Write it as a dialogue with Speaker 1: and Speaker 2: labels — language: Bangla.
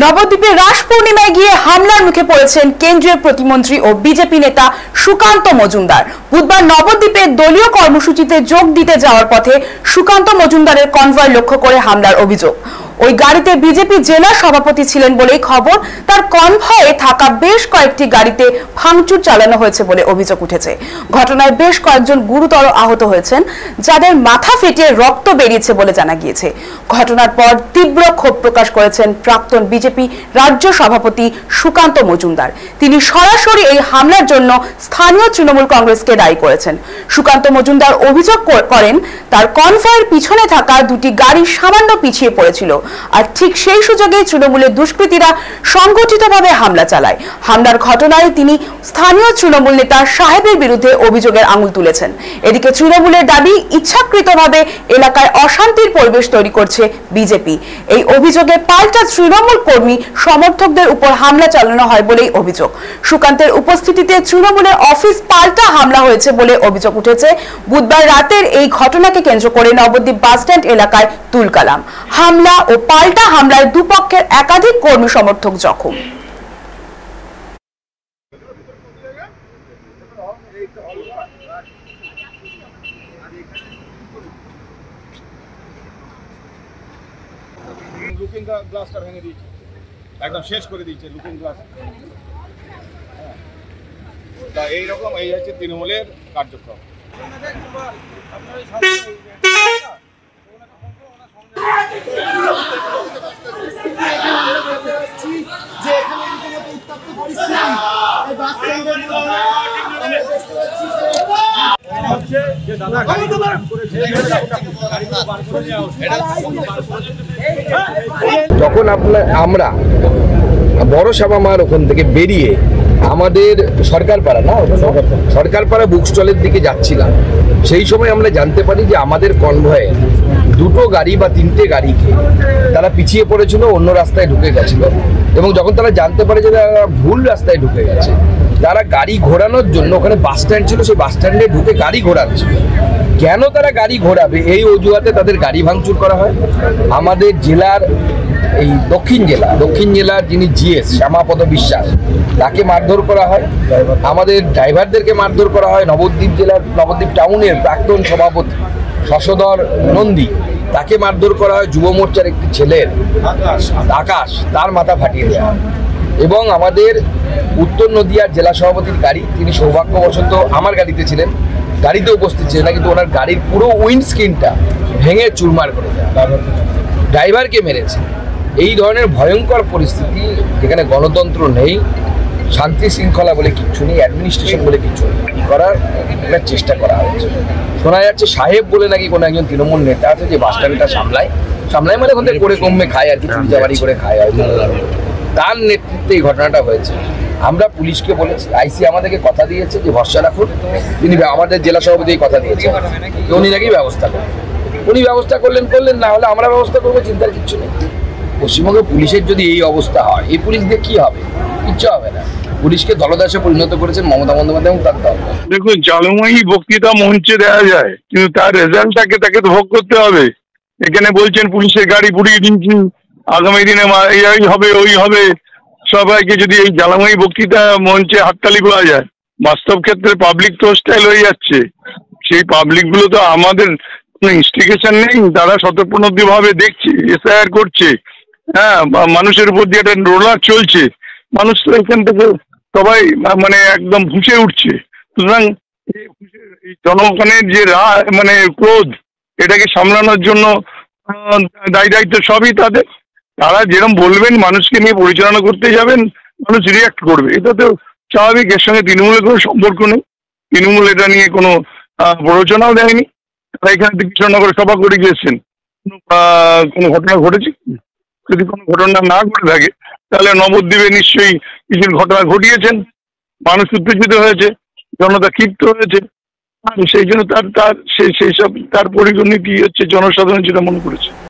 Speaker 1: নবদ্বীপে রাস পূর্ণিমায় গিয়ে হামলার মুখে পড়েছেন কেন্দ্রীয় প্রতিমন্ত্রী ও বিজেপি নেতা সুকান্ত মজুমদার। বুধবার নবদ্বীপে দলীয় কর্মসূচিতে যোগ দিতে যাওয়ার পথে সুকান্ত মজুমদারের কনভয় লক্ষ্য করে হামলার অভিযোগ। ওই গাড়িতে বিজেপি জেলা সভাপতি ছিলেন বলেই খবর। তার কনভয়ে থাকা বেশ কয়েকটি গাড়িতে ভাঙচুর চালানো হয়েছে বলে অভিযোগ উঠেছে। ঘটনায় বেশ কয়েকজন গুরুতর আহত হয়েছেন, যাদের মাথা ফেটে রক্ত বেরিয়েছে বলে জানা গিয়েছে। ঘটনার পর তীব্র ক্ষোভ প্রকাশ করেছেন প্রাক্তন বিজেপি রাজ্য সভাপতি সুকান্ত মজুমদার। তিনি সরাসরি এই হামলার জন্য স্থানীয় তৃণমূল কংগ্রেসকে দায়ী করেছেন। সুকান্ত মজুমদার অভিযোগ করেন, তার কনভয়ের পিছনে থাকা দুটি গাড়ি সামান্য পিছিয়ে পড়েছিল, আর ঠিক সেই সুযোগে তৃণমূলের দুষ্কৃতীরা সংগঠিতভাবে হামলা চালায়। হামলার ঘটনায় তিনি স্থানীয় তৃণমূল নেতা সাহেবের বিরুদ্ধে অভিযোগের আঙুল তুলেছেন। এদিকে তৃণমূলের দাবি, ইচ্ছাকৃতভাবে এলাকায় অশান্তির পরিবেশ তৈরি করছে বিজেপি। এই অভিযোগে পাল্টা তৃণমূল কর্মী সমর্থকদের উপর হামলা চালানো হয় বলেই অভিযোগ। সুকান্তের উপস্থিতিতে তৃণমূলের অফিস পাল্টা হামলা হয়েছে বলে অভিযোগ উঠেছে। বুধবার রাতের এই ঘটনাকে কেন্দ্র করে নবদ্বীপ বাসস্ট্যান্ড এলাকায় তুলকালাম। হামলা ও পাল্টা হামলায় দুপক্ষের একাধিক কর্মী সমর্থক জখম।
Speaker 2: লুকিং গ্লাসটা ভেঙে দিয়েছে, একদম শেষ করে দিয়েছে লুকিং গ্লাস। তা এইরকম এই হচ্ছে তৃণমূলের কার্যক্রম।
Speaker 3: যখন আমরা বড় সভা মার ওখান থেকে বেরিয়ে আমাদের সরকারপাড়া বুক স্টলের দিকে যাচ্ছিলাম, সেই সময় আমরা জানতে পারি যে আমাদের কনভয়ে দুটো গাড়ি বা তিনটে গাড়িকে তারা পিছিয়ে পড়েছিল, অন্য রাস্তায় ঢুকে গেছিল। এবং যখন তারা জানতে পারে যে তারা ভুল রাস্তায় ঢুকে গেছে, তারা গাড়ি ঘোরানোর জন্য, ওখানে বাস স্ট্যান্ড ছিল, সেই বাস স্ট্যান্ডে ঢুকে গাড়ি ঘোরাচ্ছিল। কেন তারা গাড়ি ঘোরাবে এই অজুহাতে তাদের গাড়ি ভাঙচুর করা হয়। আমাদের জেলার এই দক্ষিণ জেলার যিনি জিএস শ্যামাপদ বিশ্বাস, তাকে মারধর করা হয়। আমাদের ড্রাইভারদেরকে মারধর করা হয়। নবদ্বীপ টাউনের প্রাক্তন সভাপতি শশধর নন্দী, তাকে মারধর করা হয়। যুব মোর্চার একটি ছেলের আকাশ, তার মাথা ফাটিয়ে দেওয়া হয়। এবং আমাদের উত্তর নদিয়ার জেলা সভাপতির গাড়ি, তিনি সৌভাগ্যবশত আমার গাড়িতে ছিলেন, গাড়িতে উপস্থিত ছিলেন না, কিন্তু ওনার গাড়ির পুরো উইন্ডস্ক্রিনটা ভেঙে চুরমার করে দেয়, ড্রাইভারকে মেরেছে। এই ধরনের ভয়ঙ্কর পরিস্থিতি, যেখানে গণতন্ত্র নেই, শান্তি শৃঙ্খলা বলে কিচ্ছু নেই, অ্যাডমিনিস্ট্রেশন বলে কিচ্ছু নেই, করার একটা চেষ্টা করা হচ্ছে। শোনা যাচ্ছে সাহেব বলে নাকি কোনো একজন তৃণমূল নেতা আছে যে বাস স্ট্যান্ডটা সামলায় মানে ওখান থেকে করে কমবে খায় আর কি, চুরিচাবাড়ি করে খায়, তার নেতৃত্বে এই ঘটনাটা হয়েছে। আমরা পুলিশকে বলেছি, আইসি আমাদেরকে কথা দিয়েছে যে ভরসা রাখুন, তিনি আমাদের জেলা সভাপতি কথা দিয়েছেন উনি নাকি ব্যবস্থা করবেন। উনি ব্যবস্থা করলেন, না হলে আমরা ব্যবস্থা করবো, চিন্তার কিচ্ছু নেই। পশ্চিমবঙ্গ পুলিশের যদি এই অবস্থা হয়, এই পুলিশ দিয়ে কি হবে? কিচ্ছু হবে না। পুলিশকে দলদাসে পরিণত করেছেন মমতা বন্দ্যোপাধ্যায় এবং তার দল।
Speaker 4: দেখুন, জলময়ী বক্তৃতা মঞ্চে দেওয়া যায়, কিন্তু তার রেজাল্টটাকে তাকে তো ভোগ করতে হবে। এখানে বলছেন পুলিশের গাড়ি পুড়িয়ে দিচ্ছি, আগামী দিনে এই হবে ওই হবে, সবাইকে যদি এই জ্বালাময়ী বক্তৃতা মঞ্চে হাততালি করা যায়, বাস্তব ক্ষেত্রে পাবলিক তো হোস্টাইল হয়ে যাচ্ছে। সেই পাবলিকগুলো তো আমাদের কোনো ইনস্টিগেশন নেই, তারা স্বতঃপ্রণোদিতভাবে দেখছে, এসআইআর করছে, হ্যাঁ, মানুষের উপর দিয়ে একটা রোলার চলছে। মানুষ তো এখান থেকে সবাই মানে একদম ফুঁসে উঠছে। সুতরাং এই জনগণের যে ক্রোধ, এটাকে সামলানোর জন্য দায়িত্ব সবই তাদের। তারা যেরকম বলবেন, মানুষকে নিয়ে পরিচালনা করতে যাবেন, মানুষ রিয়াক্ট করবে, এটা তো স্বাভাবিক। এর সঙ্গে তৃণমূলের কোনো সম্পর্ক নেই, তৃণমূল এটা নিয়ে কোনো প্ররোচনাও দেয়নি। তারা এখানে কৃষ্ণনগরে সভা করে গিয়েছেন, কোনো ঘটনা ঘটেছে? যদি কোনো ঘটনা না ঘটে থাকে, তাহলে নবদ্বীপে নিশ্চয়ই কিছু ঘটনা ঘটিয়েছেন, মানুষ উত্তেজিত হয়েছে, জনতা ক্ষিপ্ত হয়েছে, সেই জন্য তার পরিণতি হচ্ছে জনসাধারণ যেটা মনে করেছে।